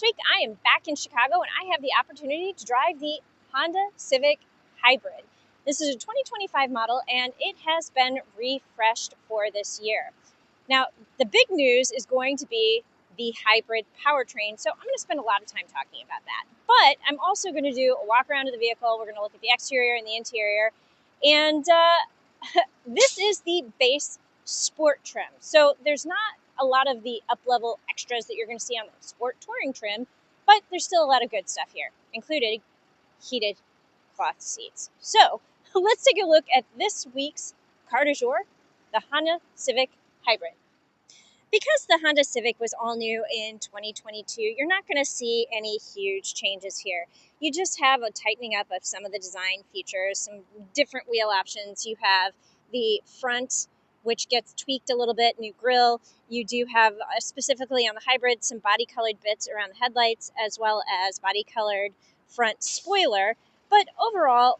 week I am back in Chicago and I have the opportunity to drive the Honda Civic Hybrid. This is a 2025 model and it has been refreshed for this year. Now, the big news is going to be the hybrid powertrain, so I'm going to spend a lot of time talking about that. But I'm also going to do a walk around of the vehicle. We're going to look at the exterior and the interior. And this is the base sport trim. So there's not a lot of the up-level extras that you're going to see on the sport touring trim, but there's still a lot of good stuff here, including heated cloth seats. So let's take a look at this week's car du jour, the Honda Civic Hybrid. Because the Honda Civic was all new in 2022, you're not going to see any huge changes here. You just have a tightening up of some of the design features, some different wheel options. You have the front, which gets tweaked a little bit, new grille. You do have, specifically on the hybrid, some body-colored bits around the headlights, as well as body-colored front spoiler. But overall,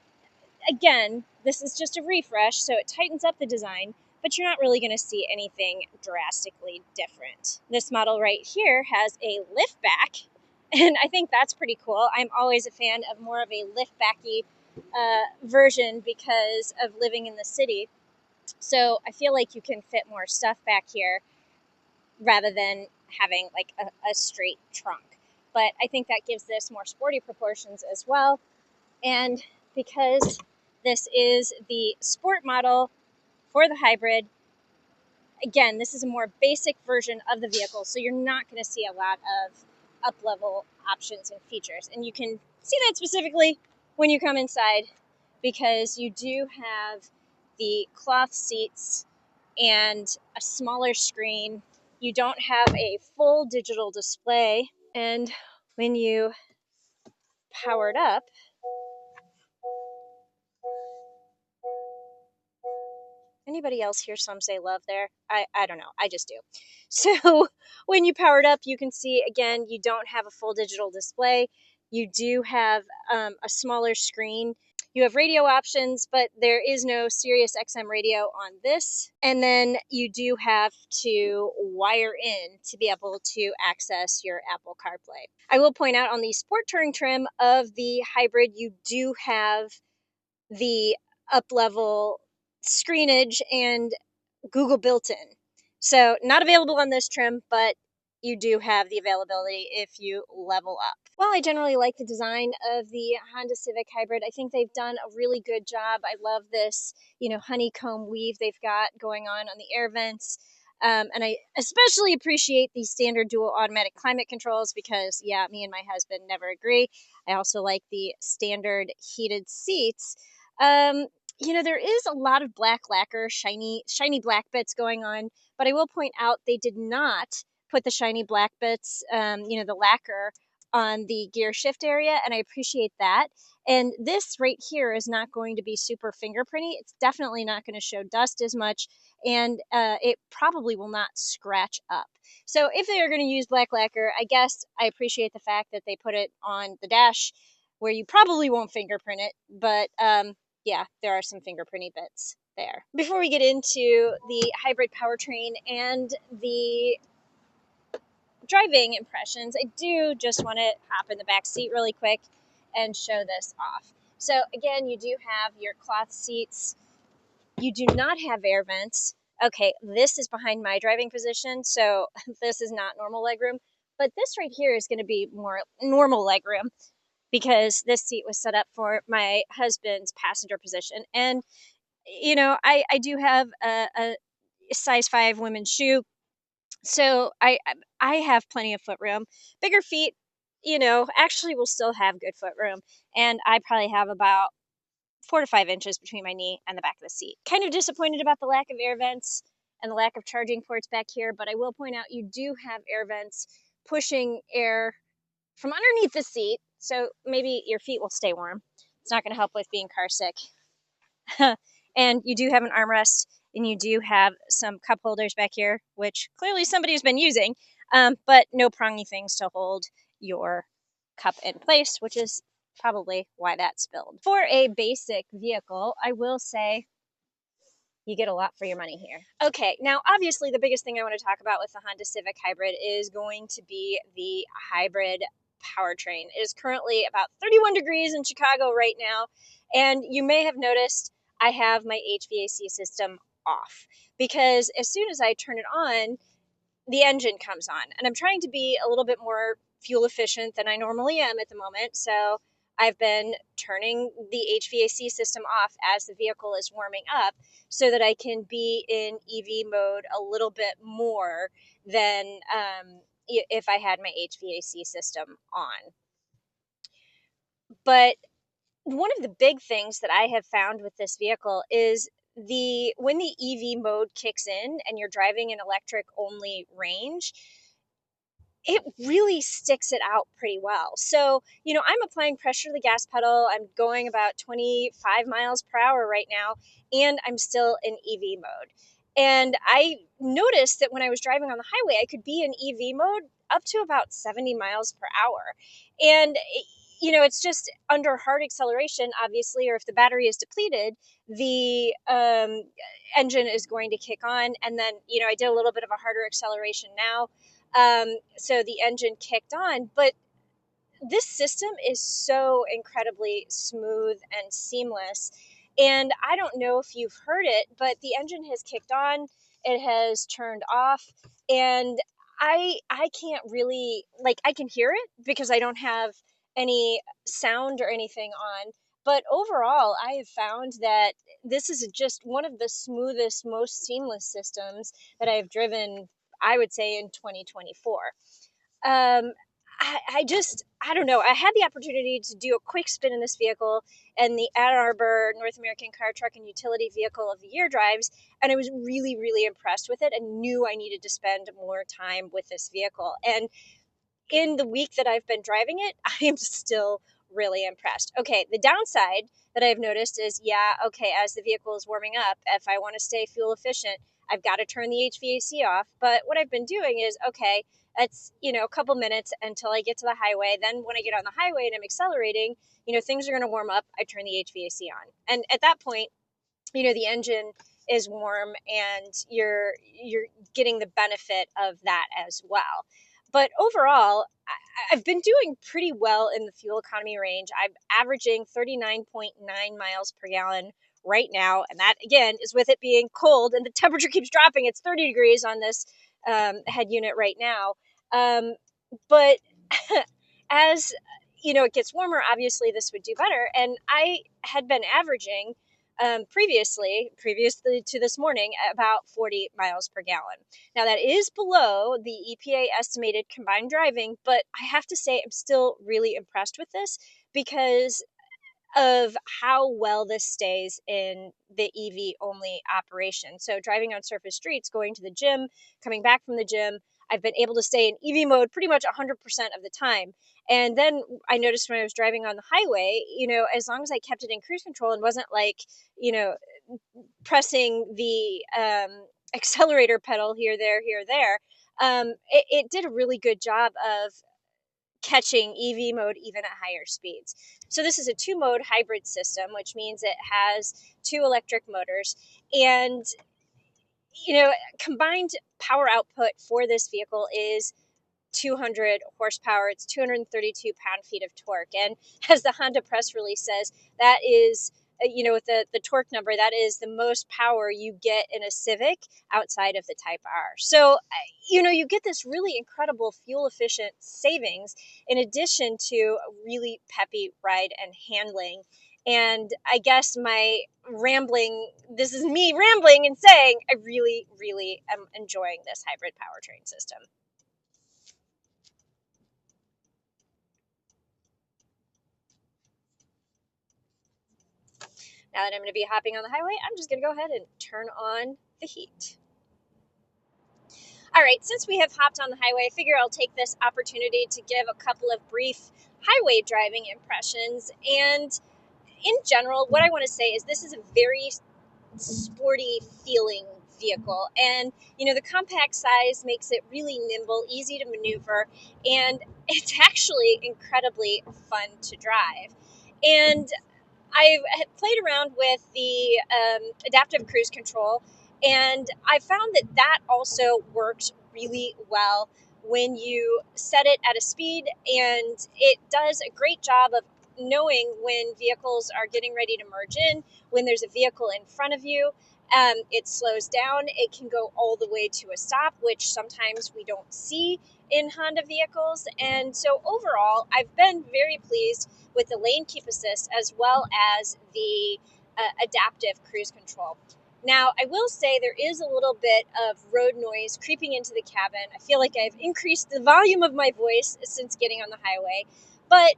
again, this is just a refresh, so it tightens up the design, but you're not really going to see anything drastically different. This model right here has a liftback, and I think that's pretty cool. I'm always a fan of more of a liftbacky version because of living in the city. So I feel like you can fit more stuff back here rather than having like a straight trunk. But I think that gives this more sporty proportions as well. And because this is the sport model for the hybrid, again, this is a more basic version of the vehicle, so you're not going to see a lot of up-level options and features. And you can see that specifically when you come inside, because you do have the cloth seats and a smaller screen. You don't have a full digital display, and when you power it up, anybody else hear some say love there? I don't know. I just do. So when you power it up, you can see, again, you don't have a full digital display. You do have a smaller screen. You have radio options, but there is no Sirius XM radio on this. And then you do have to wire in to be able to access your Apple CarPlay. I will point out on the sport touring trim of the hybrid, you do have the up-level screenage and Google built-in. So not available on this trim, but you do have the availability if you level up. While I generally like the design of the Honda Civic Hybrid, I think they've done a really good job. I love this, honeycomb weave they've got going on the air vents. And I especially appreciate the standard dual automatic climate controls because, yeah, me and my husband never agree. I also like the standard heated seats. There is a lot of black lacquer, shiny black bits going on, but I will point out they did not put the shiny black bits, the lacquer on the gear shift area, and I appreciate that. And this right here is not going to be super fingerprinty. It's definitely not going to show dust as much, and it probably will not scratch up. So if they are going to use black lacquer, I guess I appreciate the fact that they put it on the dash where you probably won't fingerprint it, but yeah, there are some fingerprinty bits there. Before we get into the hybrid powertrain and the driving impressions, I do just want to hop in the back seat really quick and show this off. So again, you do have your cloth seats. You do not have air vents. Okay, this is behind my driving position, so this is not normal legroom, but this right here is going to be more normal legroom, because this seat was set up for my husband's passenger position. And, I do have a size 5 women's shoe, so I have plenty of foot room. Bigger feet, actually will still have good foot room. And I probably have about 4 to 5 inches between my knee and the back of the seat. Kind of disappointed about the lack of air vents and the lack of charging ports back here, but I will point out you do have air vents pushing air from underneath the seat, so maybe your feet will stay warm. It's not going to help with being car sick. And you do have an armrest, and you do have some cup holders back here, which clearly somebody's been using, but no prongy things to hold your cup in place, which is probably why that spilled. For a basic vehicle, I will say You get a lot for your money here. Okay, now obviously the biggest thing I want to talk about with the Honda Civic Hybrid is going to be the hybrid powertrain. It is currently about 31 degrees in Chicago right now, and you may have noticed I have my HVAC system off because as soon as I turn it on, the engine comes on. And I'm trying to be a little bit more fuel efficient than I normally am at the moment. So I've been turning the HVAC system off as the vehicle is warming up so that I can be in EV mode a little bit more than if I had my HVAC system on. But one of the big things that I have found with this vehicle is when the EV mode kicks in and you're driving an electric only range, it really sticks it out pretty well. So, I'm applying pressure to the gas pedal. I'm going about 25 miles per hour right now, and I'm still in EV mode. And I noticed that when I was driving on the highway, I could be in EV mode up to about 70 miles per hour. And, it's just under hard acceleration, obviously, or if the battery is depleted, the engine is going to kick on. And then, I did a little bit of a harder acceleration now. So the engine kicked on, but this system is so incredibly smooth and seamless. And I don't know if you've heard it, but the engine has kicked on, it has turned off, and I can't really, like, I can hear it because I don't have any sound or anything on. But overall, I have found that this is just one of the smoothest, most seamless systems that I've driven, I would say, in 2024. Um, I don't know. I had the opportunity to do a quick spin in this vehicle and the Ann Arbor North American Car, Truck, and Utility Vehicle of the Year drives, and I was really, really impressed with it and knew I needed to spend more time with this vehicle. And in the week that I've been driving it, I am still really impressed. Okay, the downside that I've noticed is, okay, as the vehicle is warming up, if I want to stay fuel efficient, I've got to turn the HVAC off. But what I've been doing is, okay, it's, a couple minutes until I get to the highway. Then when I get on the highway and I'm accelerating, things are going to warm up. I turn the HVAC on. And at that point, the engine is warm and you're getting the benefit of that as well. But overall, I've been doing pretty well in the fuel economy range. I'm averaging 39.9 miles per gallon right now. And that, again, is with it being cold and the temperature keeps dropping. It's 30 degrees on this head unit right now. But as, it gets warmer, obviously this would do better. And I had been averaging previously to this morning, about 40 miles per gallon. Now that is below the EPA estimated combined driving, but I have to say I'm still really impressed with this because of how well this stays in the EV only operation. So driving on surface streets, going to the gym, coming back from the gym, I've been able to stay in EV mode pretty much 100% of the time. And then I noticed when I was driving on the highway, as long as I kept it in cruise control and wasn't like, pressing the accelerator pedal here, there, it did a really good job of catching EV mode even at higher speeds. So this is a 2-mode hybrid system, which means it has 2 electric motors. And, combined power output for this vehicle is 200 horsepower. It's 232 pound-feet of torque. And as the Honda press release says, that is, with the torque number, that is the most power you get in a Civic outside of the Type R. So, you get this really incredible fuel-efficient savings in addition to a really peppy ride and handling. And I guess this is me rambling and saying I really, really am enjoying this hybrid powertrain system. Now that I'm going to be hopping on the highway, I'm just going to go ahead and turn on the heat. All right, since we have hopped on the highway, I figure I'll take this opportunity to give a couple of brief highway driving impressions. And in general, what I want to say is this is a very sporty feeling vehicle. And, the compact size makes it really nimble, easy to maneuver, and it's actually incredibly fun to drive. And I've played around with the adaptive cruise control, and I found that that also works really well when you set it at a speed, and it does a great job of knowing when vehicles are getting ready to merge in, when there's a vehicle in front of you. It slows down. It can go all the way to a stop, which sometimes we don't see in Honda vehicles. And so overall, I've been very pleased with the lane keep assist as well as the adaptive cruise control. Now, I will say there is a little bit of road noise creeping into the cabin. I feel like I've increased the volume of my voice since getting on the highway, but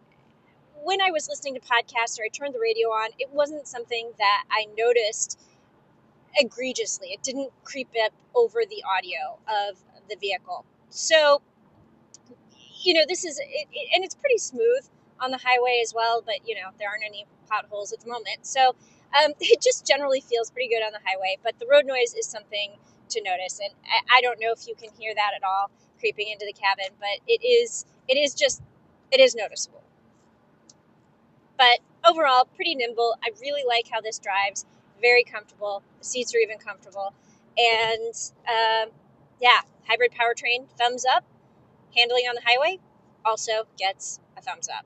when I was listening to podcasts or I turned the radio on, it wasn't something that I noticed egregiously. It didn't creep up over the audio of the vehicle. So, this is and it's pretty smooth on the highway as well, but there aren't any potholes at the moment. So it just generally feels pretty good on the highway, but the road noise is something to notice. And I don't know if you can hear that at all creeping into the cabin, but it is noticeable. But overall, pretty nimble. I really like how this drives. Very comfortable. The seats are even comfortable. And yeah, hybrid powertrain, thumbs up. Handling on the highway also gets a thumbs up.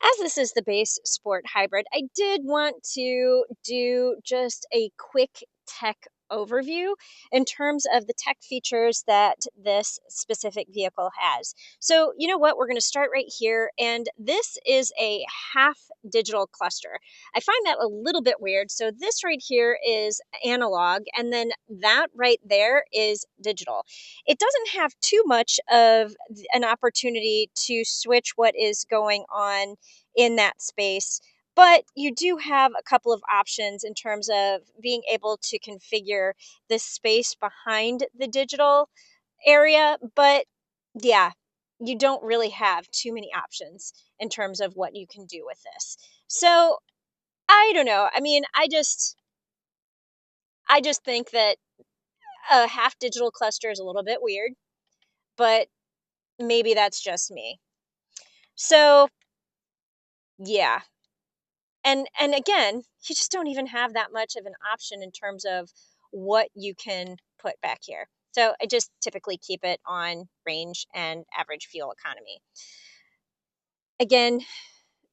As this is the base sport hybrid, I did want to do just a quick tech overview in terms of the tech features that this specific vehicle has. So, you know what? We're going to start right here. And this is a half digital cluster. I find that a little bit weird. So, this right here is analog, and then that right there is digital. It doesn't have too much of an opportunity to switch what is going on in that space. But you do have a couple of options in terms of being able to configure the space behind the digital area. But yeah, you don't really have too many options in terms of what you can do with this. So I don't know. I mean, I just think that a half digital cluster is a little bit weird, but maybe that's just me. So yeah, and again, you just don't even have that much of an option in terms of what you can put back here. So I just typically keep it on range and average fuel economy. Again,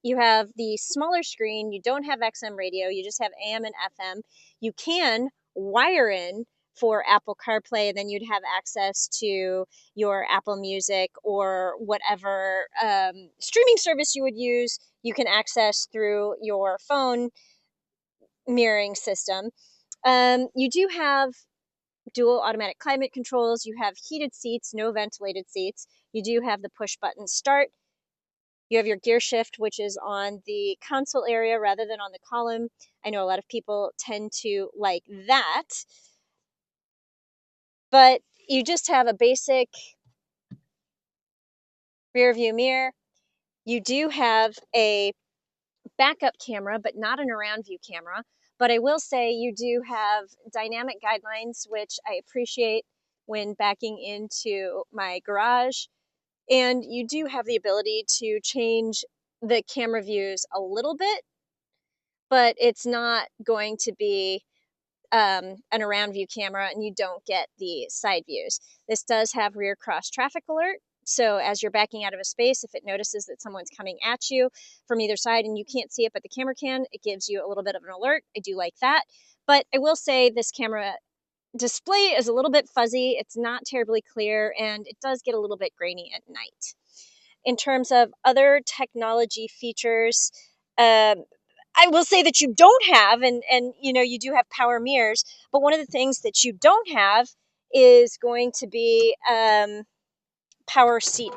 you have the smaller screen. You don't have XM radio. You just have AM and FM. You can wire in for Apple CarPlay, and then you'd have access to your Apple Music or whatever streaming service you would use. You can access through your phone mirroring system. You do have dual automatic climate controls. You have heated seats, no ventilated seats. You do have the push button start. You have your gear shift, which is on the console area rather than on the column. I know a lot of people tend to like that. But you just have a basic rear view mirror. You do have a backup camera, but not an around view camera. But I will say you do have dynamic guidelines, which I appreciate when backing into my garage. And you do have the ability to change the camera views a little bit, but it's not going to be an around view camera, and you don't get the side views. This does have rear cross traffic alert. So as you're backing out of a space, if it notices that someone's coming at you from either side and you can't see it, but the camera can, it gives you a little bit of an alert. I do like that. But I will say this camera display is a little bit fuzzy. It's not terribly clear, and it does get a little bit grainy at night. In terms of other technology features, I will say that you don't have, and you do have power mirrors, but one of the things that you don't have is going to be power seat.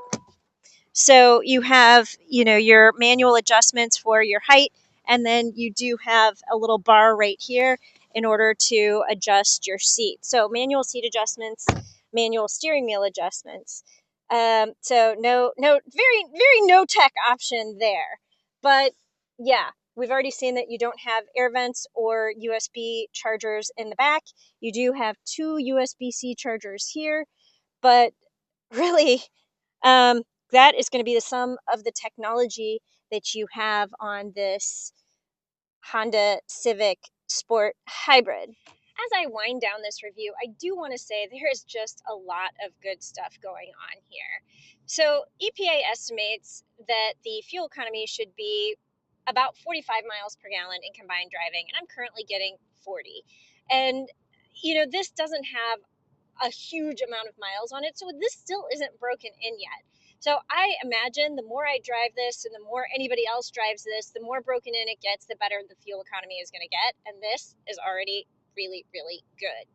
So you have, your manual adjustments for your height, and then you do have a little bar right here in order to adjust your seat. So manual seat adjustments, manual steering wheel adjustments. So very, very no tech option there. But yeah, we've already seen that you don't have air vents or USB chargers in the back. You do have two USB-C chargers here, but really, that is going to be the sum of the technology that you have on this Honda Civic Sport Hybrid. As I wind down this review, I do want to say there is just a lot of good stuff going on here. So EPA estimates that the fuel economy should be about 45 miles per gallon in combined driving, and I'm currently getting 40. And, this doesn't have a huge amount of miles on it, so this still isn't broken in yet. So I imagine the more I drive this and the more anybody else drives this, the more broken in it gets, the better the fuel economy is going to get. And this is already really, really good.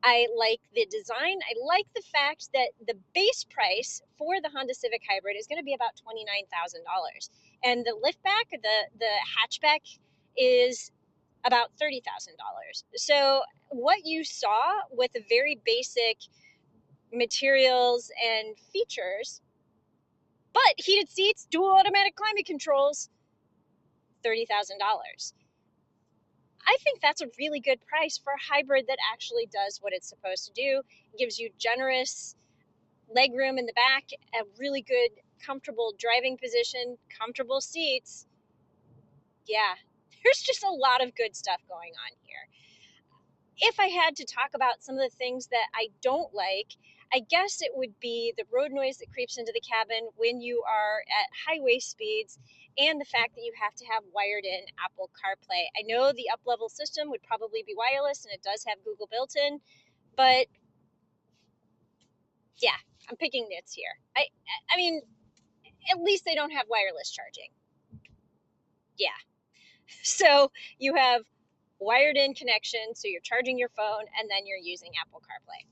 I like the design. I like the fact that the base price for the Honda Civic Hybrid is going to be about $29,000. And the liftback, the hatchback, is about $30,000. So what you saw with the very basic materials and features, but heated seats, dual automatic climate controls, $30,000. I think that's a really good price for a hybrid that actually does what it's supposed to do. It gives you generous legroom in the back, a really good, comfortable driving position, comfortable seats. Yeah, there's just a lot of good stuff going on here. If I had to talk about some of the things that I don't like, I guess it would be the road noise that creeps into the cabin when you are at highway speeds, and the fact that you have to have wired in Apple CarPlay. I know the up-level system would probably be wireless, and it does have Google built-in, but yeah, I'm picking nits here. I mean, at least they don't have wireless charging. Yeah. So you have wired in connection, so you're charging your phone and then you're using Apple CarPlay.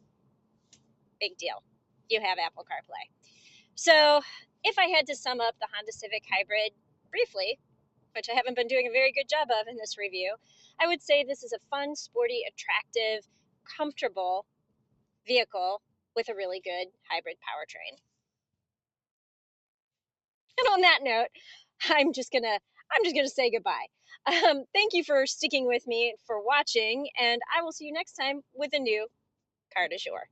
Big deal. You have Apple CarPlay. So if I had to sum up the Honda Civic Hybrid briefly, which I haven't been doing a very good job of in this review, I would say this is a fun, sporty, attractive, comfortable vehicle with a really good hybrid powertrain. And on that note, I'm just gonna say goodbye. Thank you for sticking with me, for watching, and I will see you next time with a new Car du Jour.